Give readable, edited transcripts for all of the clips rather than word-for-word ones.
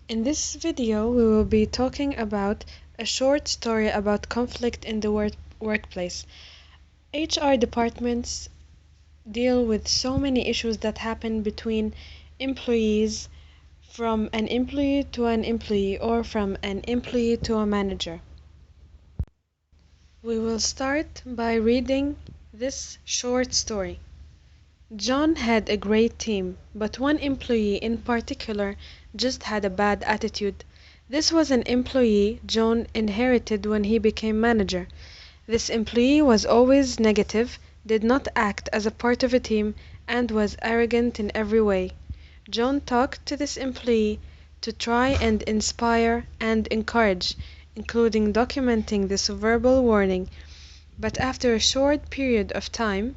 In this video, we will be talking about a short story about conflict in the workplace. HR departments deal with so many issues that happen between employees, from an employee to an employee, or from an employee to a manager. We will start by reading this short story. John had a great team, but one employee in particular just had a bad attitude. This was an employee John inherited when he became manager. This employee was always negative, did not act as a part of a team, and was arrogant in every way. John talked to this employee to try and inspire and encourage, including documenting this verbal warning, but after a short period of time,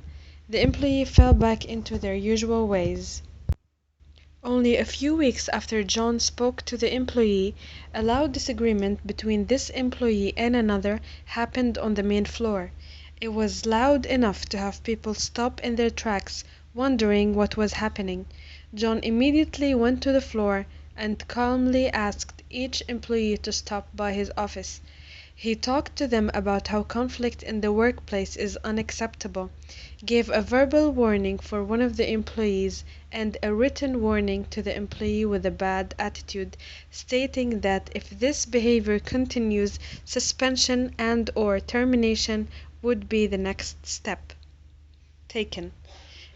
the employee fell back into their usual ways. Only a few weeks after John spoke to the employee, a loud disagreement between this employee and another happened on the main floor. It was loud enough to have people stop in their tracks, wondering what was happening. John immediately went to the floor and calmly asked each employee to stop by his office. He talked to them about how conflict in the workplace is unacceptable, gave a verbal warning for one of the employees and a written warning to the employee with a bad attitude, stating that if this behavior continues, suspension and/or termination would be the next step taken.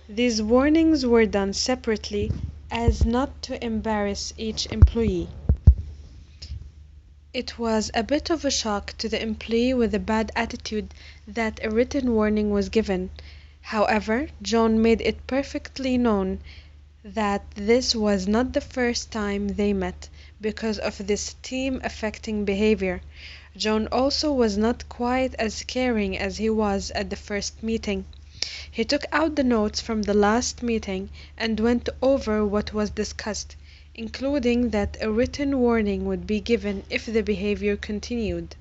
These warnings were done separately as not to embarrass each employee. It was a bit of a shock to the employee with a bad attitude that a written warning was given. However, John made it perfectly known that this was not the first time they met because of this team-affecting behavior. John also was not quite as caring as he was at the first meeting. He took out the notes from the last meeting and went over what was discussed, including that a written warning would be given if the behavior continued.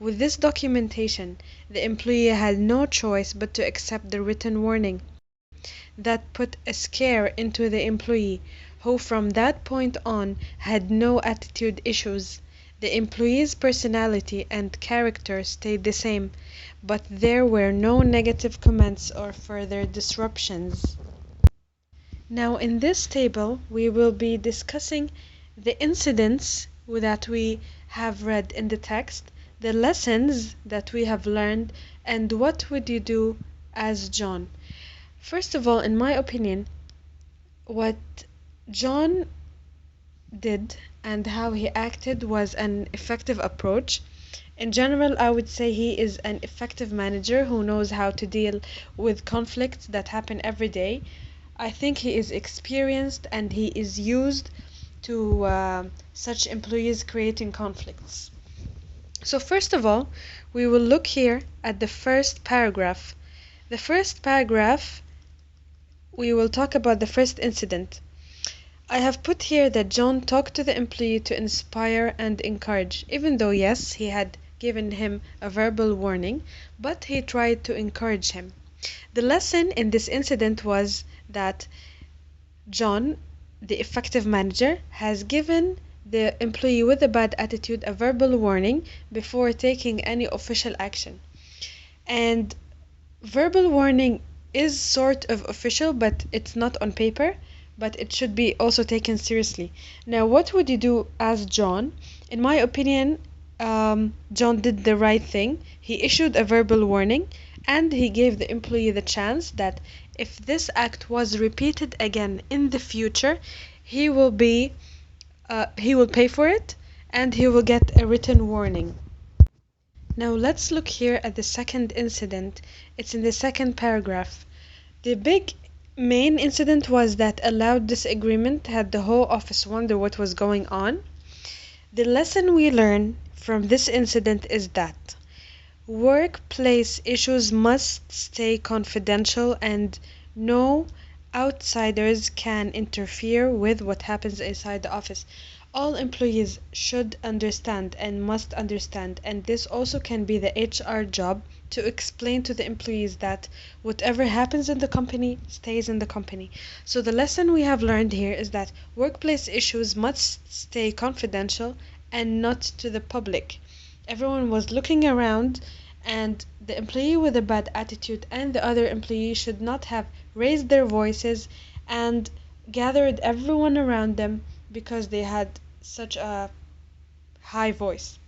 With this documentation, the employee had no choice but to accept the written warning. That put a scare into the employee, who from that point on had no attitude issues. The employee's personality and character stayed the same, but there were no negative comments or further disruptions. Now in this table we will be discussing the incidents that we have read in the text, the lessons that we have learned, and what would you do as John. First of all, in my opinion, what John did and how he acted was an effective approach. In general, I would say he is an effective manager who knows how to deal with conflicts that happen every day. I think he is experienced and he is used to such employees creating conflicts. So first of all, we will look here at the first paragraph. The first paragraph, we will talk about the first incident. I have put here that John talked to the employee to inspire and encourage, even though yes, he had given him a verbal warning, but he tried to encourage him. The lesson in this incident was that John, the effective manager, has given the employee with a bad attitude a verbal warning before taking any official action. And verbal warning is sort of official, but it's not on paper, but it should be also taken seriously. Now, what would you do as John? In my opinion, John did the right thing. He issued a verbal warning and he gave the employee the chance that if this act was repeated again in the future, he will pay for it and he will get a written warning. Now let's look here at the second incident. It's in the second paragraph. The big main incident was that a loud disagreement had the whole office wonder what was going on. The lesson we learn from this incident is that workplace issues must stay confidential and no outsiders can interfere with what happens inside the office. All employees should understand and must understand, and this also can be the HR job to explain to the employees that whatever happens in the company stays in the company. So the lesson we have learned here is that workplace issues must stay confidential and not to the public. Everyone was looking around, and the employee with a bad attitude and the other employee should not have raised their voices and gathered everyone around them because they had such a high voice.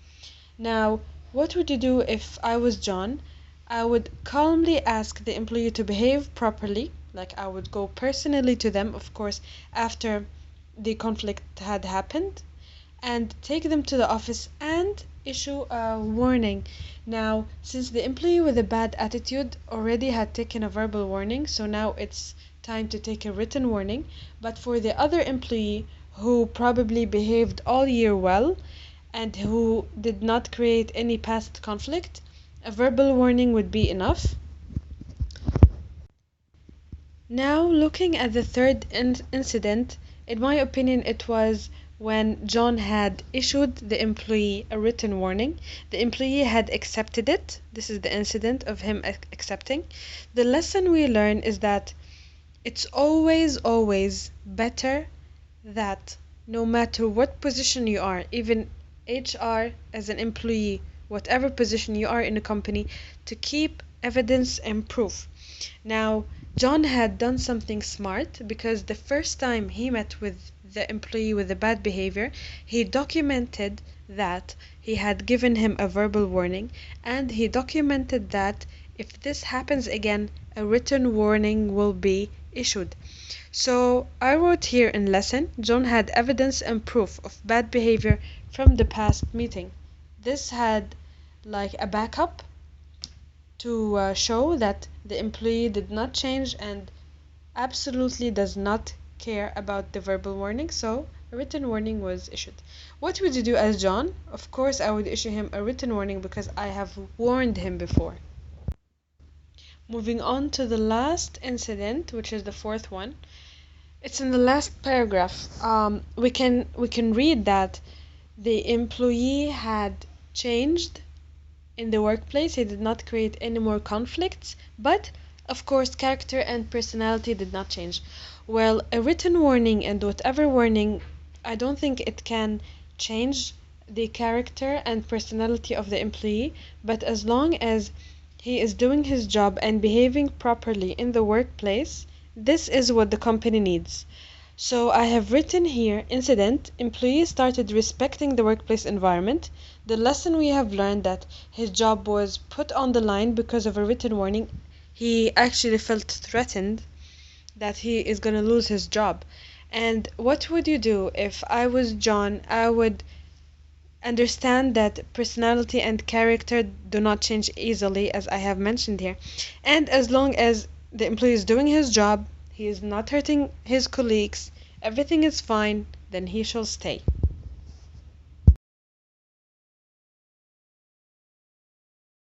Now, what would you do if I was John? I would calmly ask the employee to behave properly, like I would go personally to them, of course, after the conflict had happened, and take them to the office and issue a warning. Now, since the employee with a bad attitude already had taken a verbal warning, so now it's time to take a written warning. But for the other employee who probably behaved all year well and who did not create any past conflict, a verbal warning would be enough. Now, looking at the third incident, in my opinion, it was when John had issued the employee a written warning. The employee had accepted it. This is the incident of him accepting. The lesson we learn is that it's always better that no matter what position you are, even HR as an employee, whatever position you are in a company, to keep evidence and proof. Now, John had done something smart because the first time he met with the employee with the bad behavior, he documented that he had given him a verbal warning, and he documented that if this happens again, a written warning will be issued. So I wrote here in lesson, John had evidence and proof of bad behavior from the past meeting. This had like a backup to show that the employee did not change and absolutely does not care about the verbal warning, so a written warning was issued. What would you do as John? Of course, I would issue him a written warning because I have warned him before. Moving on to the last incident, which is the fourth one. It's in the last paragraph. We can read that the employee had changed in the workplace. He did not create any more conflicts, but of course, character and personality did not change. Well, a written warning and whatever warning, I don't think it can change the character and personality of the employee, but as long as he is doing his job and behaving properly in the workplace, this is what the company needs. So I have written here, incident, employee started respecting the workplace environment. The lesson we have learned that his job was put on the line because of a written warning. He actually felt threatened that he is going to lose his job. And what would you do if I was John? I would understand that personality and character do not change easily, as I have mentioned here. And as long as the employee is doing his job, he is not hurting his colleagues, everything is fine, then he shall stay.